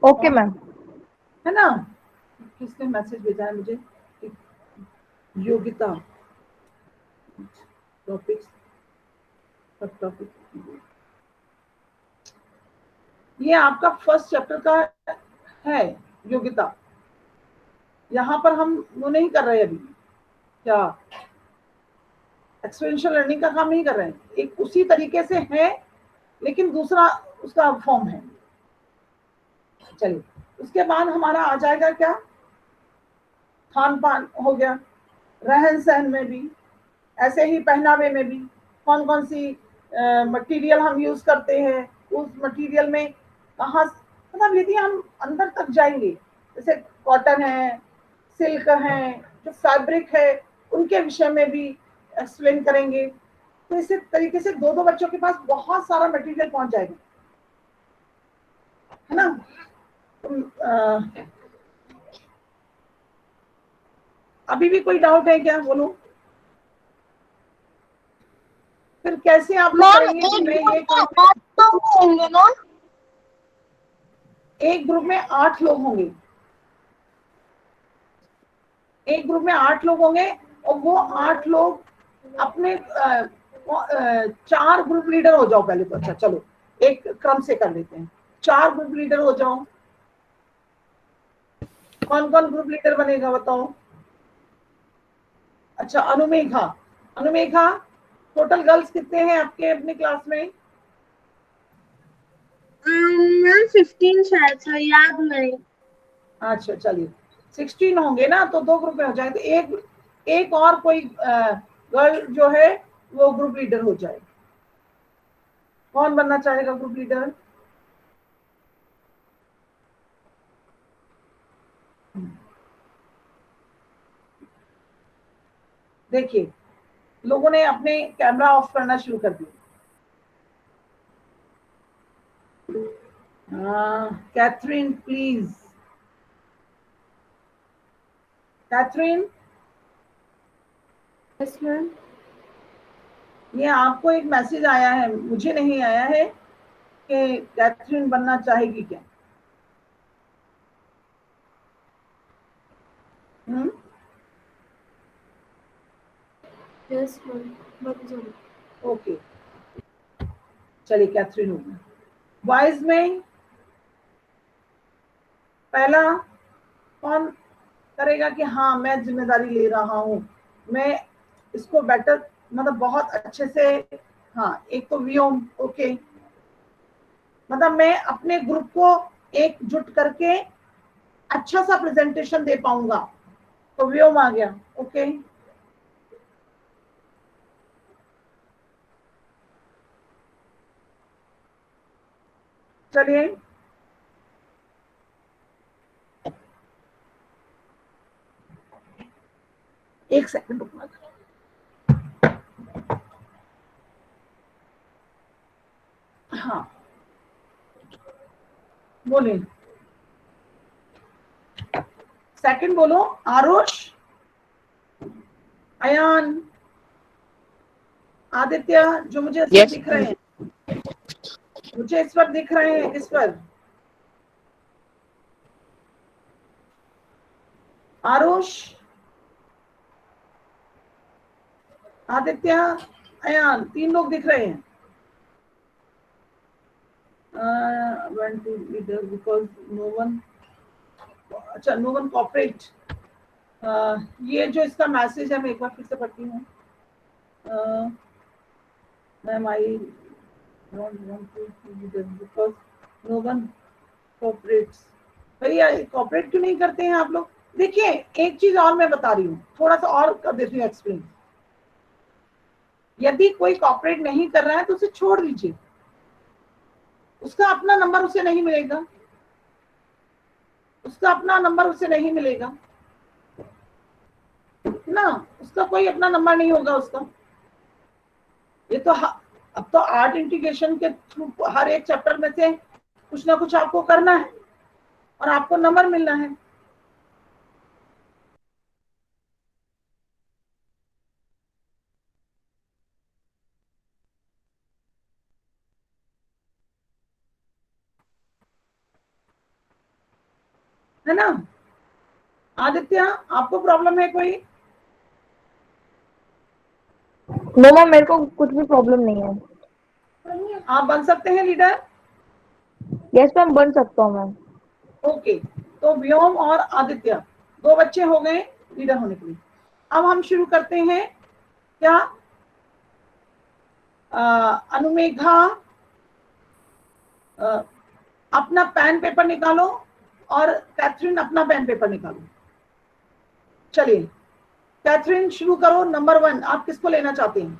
Okay ma'am. है ना? किसने मैसेज भेजा है मुझे? योगिता, टॉपिक सब टॉपिक, ये आपका फर्स्ट चैप्टर का है योगिता। यहाँ पर हम वो नहीं कर रहे अभी, क्या एक्सपेरिएंशियल लर्निंग का काम नहीं कर रहे हैं। एक उसी तरीके से है लेकिन दूसरा उसका फॉर्म है। चलिए, उसके बाद हमारा आ जाएगा क्या, खान पान हो गया, रहन सहन में भी, ऐसे ही पहनावे में भी कौन कौन सी मटेरियल हम यूज करते हैं, उस मटेरियल में कहाँ, मतलब यदि हम अंदर तक जाएंगे, जैसे कॉटन है, सिल्क है, जो फैब्रिक है, उनके विषय में भी एक्सप्लेन करेंगे। तो इसी तरीके से 2-2 बच्चों के पास बहुत सारा मटेरियल पहुंच जाएगा, है ना? अभी भी कोई डाउट है क्या? बोलो। फिर कैसे आप लोग करेंगे कि मैं ये होंगे ना? एक ग्रुप में 8 लोग होंगे, एक ग्रुप में 8 लोग होंगे, और वो 8 लोग अपने 4 ग्रुप लीडर हो जाओ पहले तो। अच्छा चलो, एक क्रम से कर लेते हैं। 4 ग्रुप लीडर हो जाओ। कौन कौन ग्रुप लीडर बनेगा बताओ? अच्छा, अनुमेघा। अनुमेघा, टोटल गर्ल्स कितने हैं आपके अपने क्लास में? 15 शायद से, याद नहीं। अच्छा चलिए, 16 होंगे ना, तो 2 ग्रुप में हो जाए, तो एक और कोई गर्ल जो है वो ग्रुप लीडर हो जाए। कौन बनना चाहेगा ग्रुप लीडर? देखिए, लोगों ने अपने कैमरा ऑफ करना शुरू कर दिया। Catherine please, Catherine. Yes ma'am. ये आपको एक मैसेज आया है, मुझे नहीं आया है, कि कैथरीन बनना चाहेगी क्या? Yes ma'am. ओके, चलिए कैथरीन होगी। बॉयज में पहला कौन करेगा कि हाँ मैं जिम्मेदारी ले रहा हूँ, मैं इसको बेटर, मतलब बहुत अच्छे से। हाँ, एक तो व्योम। ओके, मतलब मैं अपने ग्रुप को एकजुट करके अच्छा सा प्रेजेंटेशन दे पाऊंगा, तो व्योम आ गया। ओके, चलिए एक सेकंड रुकना। हाँ बोलिए, सेकंड बोलो। आरुष, अयान, आदित्य, जो मुझे इस पर दिख रहे हैं, मुझे इस पर दिख रहे हैं, इस पर आरुष, आदित्य, अयान, 3 लोग दिख रहे हैं। went to leader because no one, अच्छा no one cooperate। ये जो इसका मैसेज है मैं एक बार फिर से पढ़ती हूँ। Ma'am I don't want to leader because no one cooperates। भैया कॉपरेट क्यों नहीं करते हैं आप लोग? देखिए एक चीज और मैं बता रही हूँ, थोड़ा सा और कर देती हूँ एक्सप्लेन। यदि कोई कॉपरेट नहीं कर रहा है तो उसे छोड़ दीजिए, उसका अपना नंबर उसे नहीं मिलेगा, उसका अपना नंबर उसे नहीं मिलेगा ना, उसका कोई अपना नंबर नहीं होगा उसका। ये तो अब तो आर्ट इंटीग्रेशन के थ्रू हर एक चैप्टर में से कुछ ना कुछ आपको करना है और आपको नंबर मिलना है। है ना? आदित्य, आपको प्रॉब्लम है कोई? नो मैम, मेरे को कुछ भी प्रॉब्लम नहीं है। आप बन सकते हैं लीडर? यस मैम, बन सकता हूँ मैम। ओके, तो व्योम और आदित्य 2 बच्चे हो गए लीडर होने के लिए। अब हम शुरू करते हैं। क्या अनुमेघा, अपना पेन पेपर निकालो और कैथरीन अपना पेन पेपर निकालो। चलिए कैथरीन शुरू करो। नंबर 1 आप किसको लेना चाहते हैं?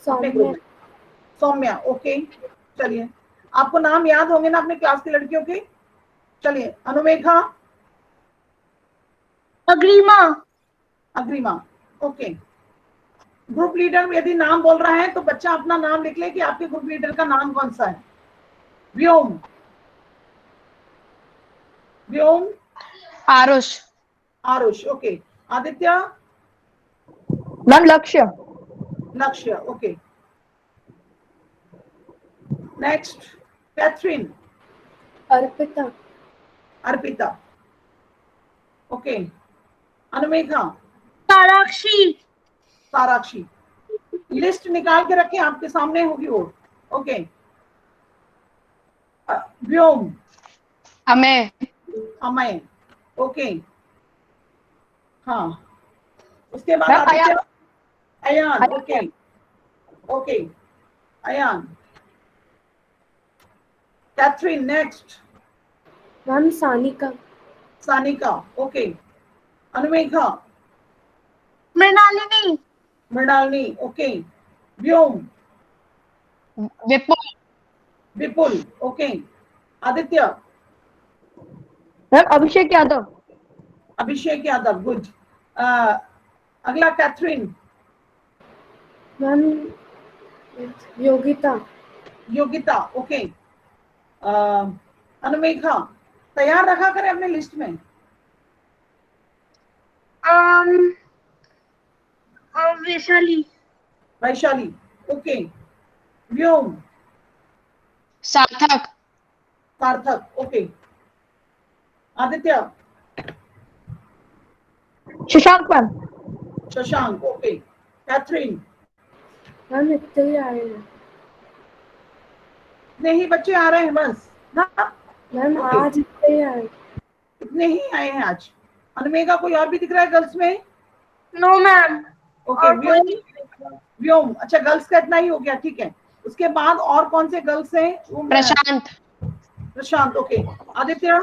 सौम्या। सौम्या, ओके। चलिए आपको नाम याद होंगे ना अपने क्लास की लड़कियों के? चलिए Anumegha. Agrima. Agrima, okay. Group leader यदि नाम बोल रहा है तो बच्चा अपना नाम लिख ले कि आपके ग्रुप लीडर का नाम कौन सा है। Vyom, Vyom. Aarush. Aarush, okay. Aditya? Ma'am Lakshya. Lakshya, okay. Next Catherine. Arpita. Arpita, okay. Anumegha? Tarakshi. Tarakshi. List निकाल के रखें, आपके सामने होगी वो, ओके। व्योम? अमय। अमय, ओके। हाँ, उसके बाद ma'am Aditya? Ayan, okay okay. Ayan. Catherine next. Ma'am Sanika. Sanika, okay. Anumegha? Mrinalini. Mrinalini, okay. Vyom? Vipul. Vipul, okay. Aditya? Ma'am Abhishek Yadav. Abhishek Yadav, good. अगला Catherine. Ma'am Yogita. Yogita, okay. Anumegha? तैयार रखा करें अपने लिस्ट में। Vaishali. Vaishali, okay. Vyom? Sarthak. Sarthak, okay. Aditya? Shashank ma'am. Shashank, okay. Catherine? Ma'am इतने ही आए हैं। इतने ही बच्चे आ रहे हैं बस ना? Ma'am Okay. आज इतने ही आए। इतने ही आए हैं आज। अनुमेघा कोई और भी दिख रहा है गर्ल्स में? No ma'am. Okay. Vyom? Vyom, अच्छा गर्ल्स का इतना ही हो गया, ठीक है। उसके बाद और कौन से गर्ल्स हैं? प्रशांत। प्रशांत, ओके। आदित्य?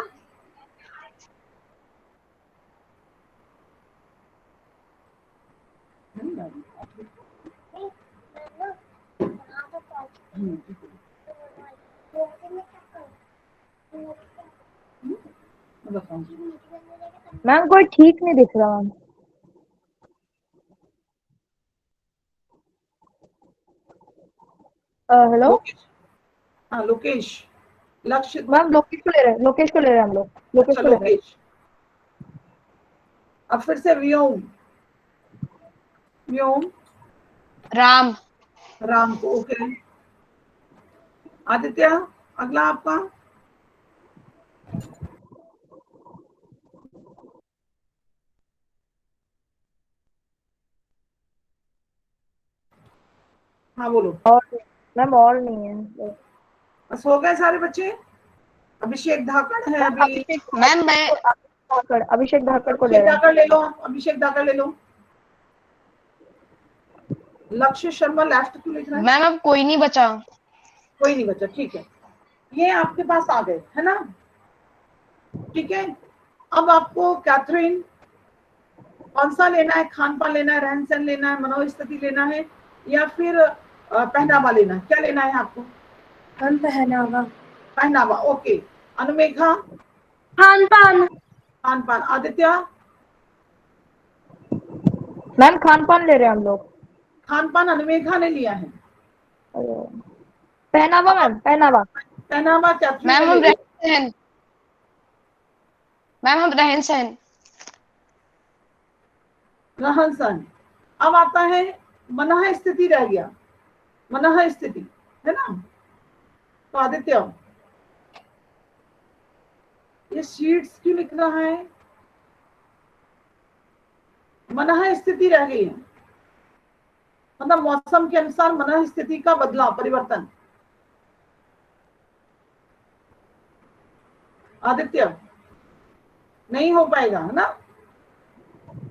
मैम कोई ठीक नहीं दिख रहा मैम। हेलो लोकेश? हाँ लोकेश। लक्ष्य? मैम, लोकेश को ले रहे हैं, लोकेश को ले रहे हैं हम लोग, लोकेश अच्छा को ले रहे हैं। लोकेश। अब फिर से व्योम? व्योम? राम। राम को, ओके। आदित्य अगला आपका? हाँ बोलो। और मैम और नहीं है। बस हो गए सारे बच्चे? अभिषेक धाकड़ है अभी। मैम मैं अभिषेक धाकड़ को ले अभिषेक रहे हैं। धाकड़ ले लो, अभिषेक धाकड़ ले लो। लक्ष्य शर्मा लास्ट क्यों लिख रहा है? मैम अब कोई नहीं बचा। कोई नहीं बचा, ठीक है। ये आपके पास आ गए है ना? ठीक है। अब आपको कैथरीन कौन सा लेना है? खान पान लेना है, रहन सहन लेना है, मनोस्थिति लेना है, या फिर पहनावा लेना है? क्या लेना है आपको? हम पहनावा। पहनावा, ओके। अनुमेघा? खान पान। खान पान। आदित्य? मैम खान पान ले रहे हैं हम लोग। खान पान अनुमेघा ने लिया है। पहनावा मैम, पहनावा। पहनावा कैथरीन मैम ने हम लिया। रहन सहन। मैम हम रहन सहन। रहन सहन। अब आता है मनः स्थिति, रह गया मनः स्थिति, है ना? तो आदित्य ये शीट्स क्यों लिख रहा है? मनः स्थिति रह गई है, मतलब मौसम के अनुसार मनः स्थिति का बदलाव, परिवर्तन। आदित्य नहीं हो पाएगा, है ना?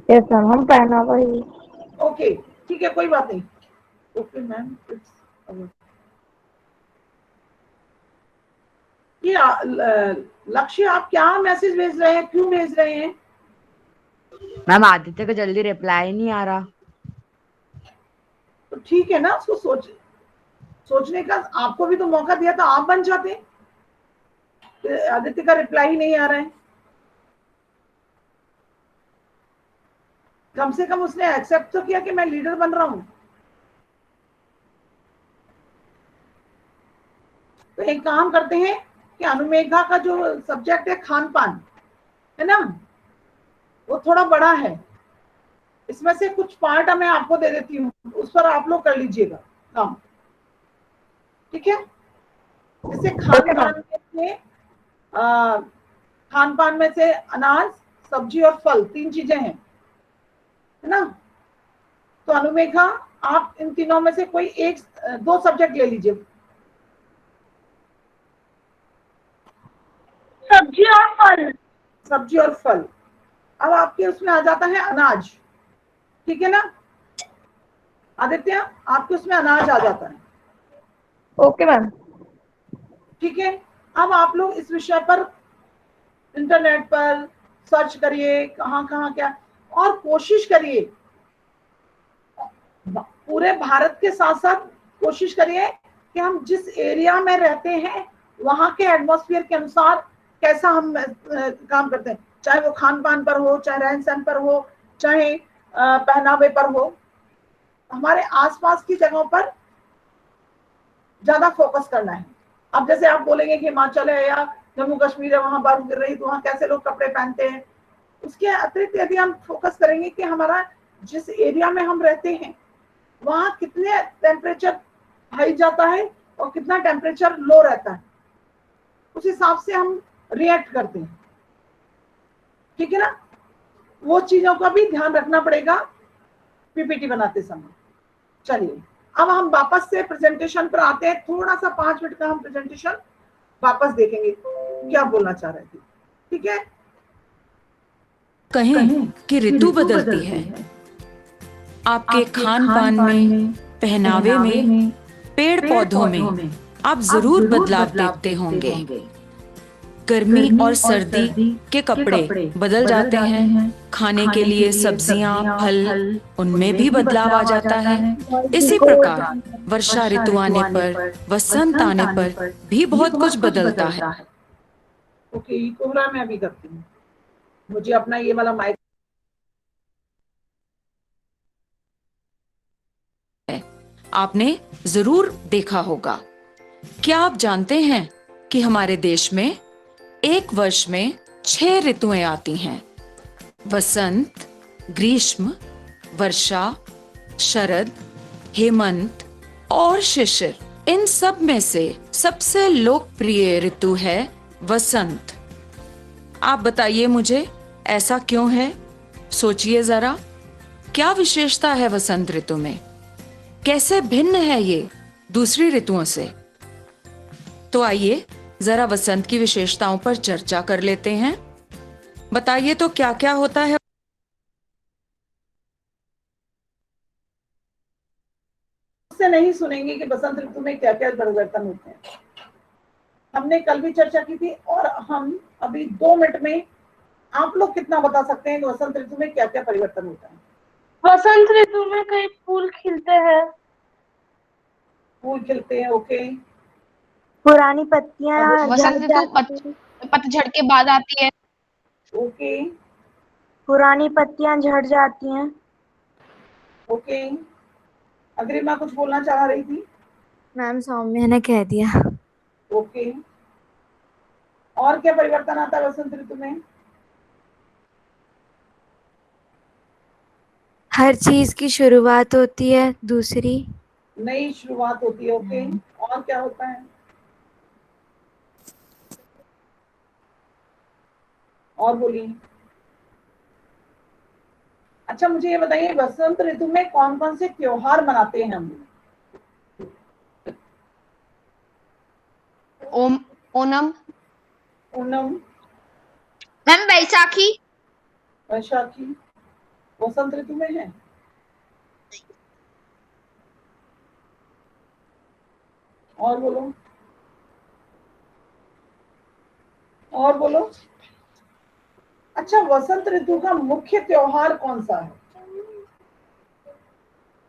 यस मैम, हम पहनावा ही। ओके ठीक है, कोई बात नहीं। ओके मैम, ये लक्ष्य आप क्या मैसेज भेज रहे हैं, क्यों भेज रहे हैं? मैम आदित्य का जल्दी रिप्लाई नहीं आ रहा। तो ठीक है ना, उसको सोचने का आपको भी तो मौका दिया था, आप बन जाते। आदित्य का रिप्लाई ही नहीं आ रहा है। कम से कम उसने एक्सेप्ट तो किया कि मैं लीडर बन रहा हूं। तो एक काम करते हैं कि अनुमेघा का जो सब्जेक्ट है खान पान, है ना, वो थोड़ा बड़ा है। इसमें से कुछ पार्ट मैं आपको दे देती हूँ, उस पर आप लोग कर लीजिएगा काम, ठीक है? जैसे खान पान में से अनाज, सब्जी और फल, 3 चीजें हैं, है ना? तो अनुमेघा आप इन तीनों में से कोई एक 2 सब्जेक्ट ले लीजिए। सब्जी और फल। सब्जी और फल। अब आपके उसमें आ जाता है अनाज, ठीक है ना? आदित्य आपके उसमें अनाज आ जाता है। Okay ma'am. ठीक है। अब आप लोग इस विषय पर इंटरनेट पर सर्च करिए, कहाँ कहाँ क्या, और कोशिश करिए पूरे भारत के साथ साथ कोशिश करिए कि हम जिस एरिया में रहते हैं वहां के एटमॉस्फेयर के अनुसार कैसा हम काम करते हैं, चाहे वो खान पान पर हो, चाहे रहन सहन पर हो, चाहे पहनावे पर हो। हमारे आसपास की जगहों पर ज्यादा फोकस करना है। अब जैसे आप बोलेंगे कि हिमाचल है या जम्मू कश्मीर है, वहां बर्फ गिर रही, तो वहां कैसे लोग कपड़े पहनते हैं, उसके अतिरिक्त यदि हम फोकस करेंगे कि हमारा जिस एरिया में हम रहते हैं वहां कितने टेम्परेचर हाई जाता है और कितना टेम्परेचर लो रहता है, उस हिसाब से हम रिएक्ट करते हैं, ठीक है ना? वो चीजों का भी ध्यान रखना पड़ेगा पीपीटी बनाते समय। चलिए अब हम वापस से प्रेजेंटेशन पर आते हैं। थोड़ा सा 5 मिनट का हम प्रेजेंटेशन वापस देखेंगे, क्या बोलना चाह रहे थे, ठीक है? कहें कि ऋतु बदलती है, आपके खान पान में, पहनावे में, पेड़ पौधों में आप जरूर बदलाव देखते होंगे। गर्मी और सर्दी के कपड़े बदल जाते हैं, खाने के लिए सब्जियां, फल, उनमें भी बदलाव आ जाता है। इसी प्रकार वर्षा ऋतु आने पर, वसंत आने पर भी बहुत कुछ बदलता है। ओके, कोहरा मैं अभी करती हूँ, मुझे अपना ये वाला माइक। आपने जरूर देखा होगा। क्या आप जानते हैं कि हमारे देश में एक वर्ष में 6 ऋतुएं आती हैं? वसंत, ग्रीष्म, वर्षा, शरद, हेमंत और शिशिर। इन सब में से सबसे लोकप्रिय ऋतु है वसंत। आप बताइए मुझे, ऐसा क्यों है? सोचिए जरा, क्या विशेषता है वसंत ऋतु में? कैसे भिन्न है ये दूसरी ऋतुओं से? तो आइए जरा वसंत की विशेषताओं पर चर्चा कर लेते हैं। बताइए तो क्या क्या होता है? से नहीं सुनेंगे कि बसंत ऋतु में क्या क्या परिवर्तन होते हैं। हमने कल भी चर्चा की थी और हम अभी 2 मिनट में आप लोग कितना बता सकते हैं कि वसंत ऋतु में क्या क्या परिवर्तन होता है? वसंत ऋतु में कई फूल खिलते हैं। फूल खिलते हैं, ओके। पुरानी पत्तियां वसंत ऋतु पतझड़ के बाद आती है। ओके पुरानी पत्तियां झड़ जाती हैं। ओके। अग्रिमा कुछ बोलना चाह रही थी? मैम सौम्या ने कह दिया। ओके। और क्या परिवर्तन आता है वसंत ऋतु में? हर चीज की शुरुआत होती है, दूसरी नई शुरुआत होती है, ओके। और क्या होता है? और बोलिए। अच्छा मुझे ये बताइए वसंत ऋतु में कौन कौन से त्योहार मनाते हैं हम? ओणम, ओणम, मैम बैसाखी। वैशाखी वसंत ऋतु में है? और बोलो, और बोलो। अच्छा वसंत ऋतु का मुख्य त्योहार कौन सा है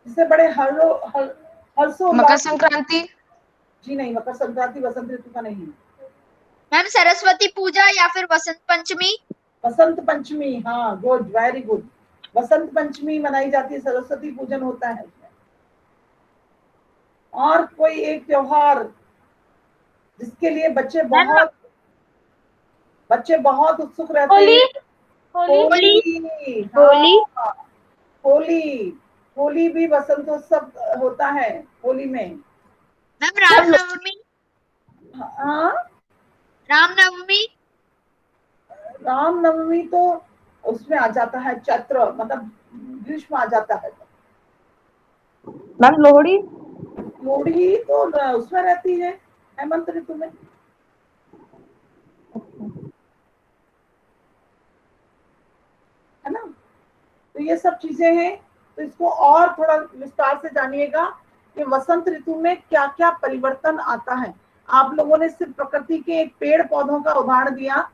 जिसे बड़े हर्षोल्लास? मकर संक्रांति। जी नहीं, मकर संक्रांति वसंत ऋतु का नहीं है। मैम सरस्वती पूजा या फिर वसंत पंचमी। वसंत पंचमी, हाँ good, very good. Vasant Panchami मनाई जाती है, सरस्वती पूजन होता है। और कोई एक त्योहार जिसके लिए बच्चे बहुत उत्सुक रहते हैं? होली। हाँ, होली भी वसंतोत्सव होता है होली में। मैम रामनवमी। हाँ, रामनवमी। रामनवमी तो उसमें आ जाता है, चैत्र मतलब ग्रीष्म आ जाता है। मैम लोहड़ी। लोहड़ी तो उसमें रहती है हेमंत ऋतु में। है ना? तो ये सब चीजें हैं। तो इसको और थोड़ा विस्तार से जानिएगा कि वसंत ऋतु में क्या क्या परिवर्तन आता है। आप लोगों ने सिर्फ प्रकृति के एक पेड़ पौधों का उदाहरण दिया,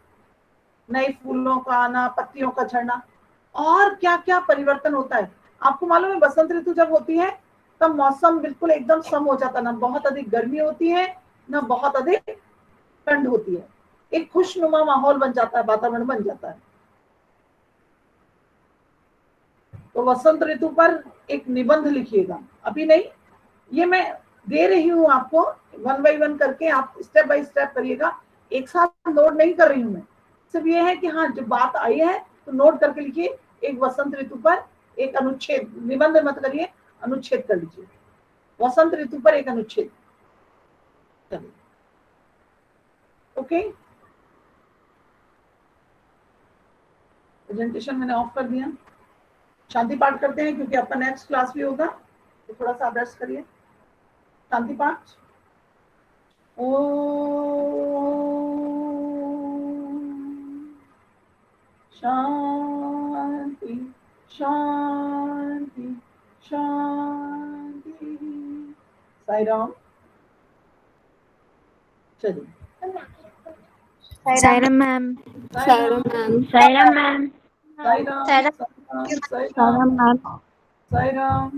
नए फूलों का आना, पत्तियों का झड़ना, और क्या क्या परिवर्तन होता है। आपको मालूम है बसंत ऋतु जब होती है तब मौसम बिल्कुल एकदम सम हो जाता है, ना बहुत अधिक गर्मी होती है ना बहुत अधिक ठंड होती है। एक खुशनुमा माहौल बन जाता है, वातावरण बन जाता है। तो वसंत ऋतु पर एक निबंध लिखिएगा, अभी नहीं, ये मैं दे रही हूँ आपको 1 बाय 1 करके, आप स्टेप बाय स्टेप करिएगा। एक साथ नोट नहीं कर रही हूँ मैं, सिर्फ ये है कि हाँ जब बात आई है तो नोट करके लिखिए। एक वसंत ऋतु पर एक अनुच्छेद, निबंध मत करिए, अनुच्छेद कर लीजिए। वसंत ऋतु पर एक अनुच्छेद, चलिए ओके। प्रेजेंटेशन मैंने ऑफ कर दिया। शांति पाठ करते हैं क्योंकि आपका नेक्स्ट क्लास भी होगा, तो थोड़ा सा अभ्यास करिए। शांति पाठ। शांति शांति शांति। साई राम। चलिए सायरम मैम। साई राम, सायरम मैम। साई राम, साई राम, साई राम, साई राम।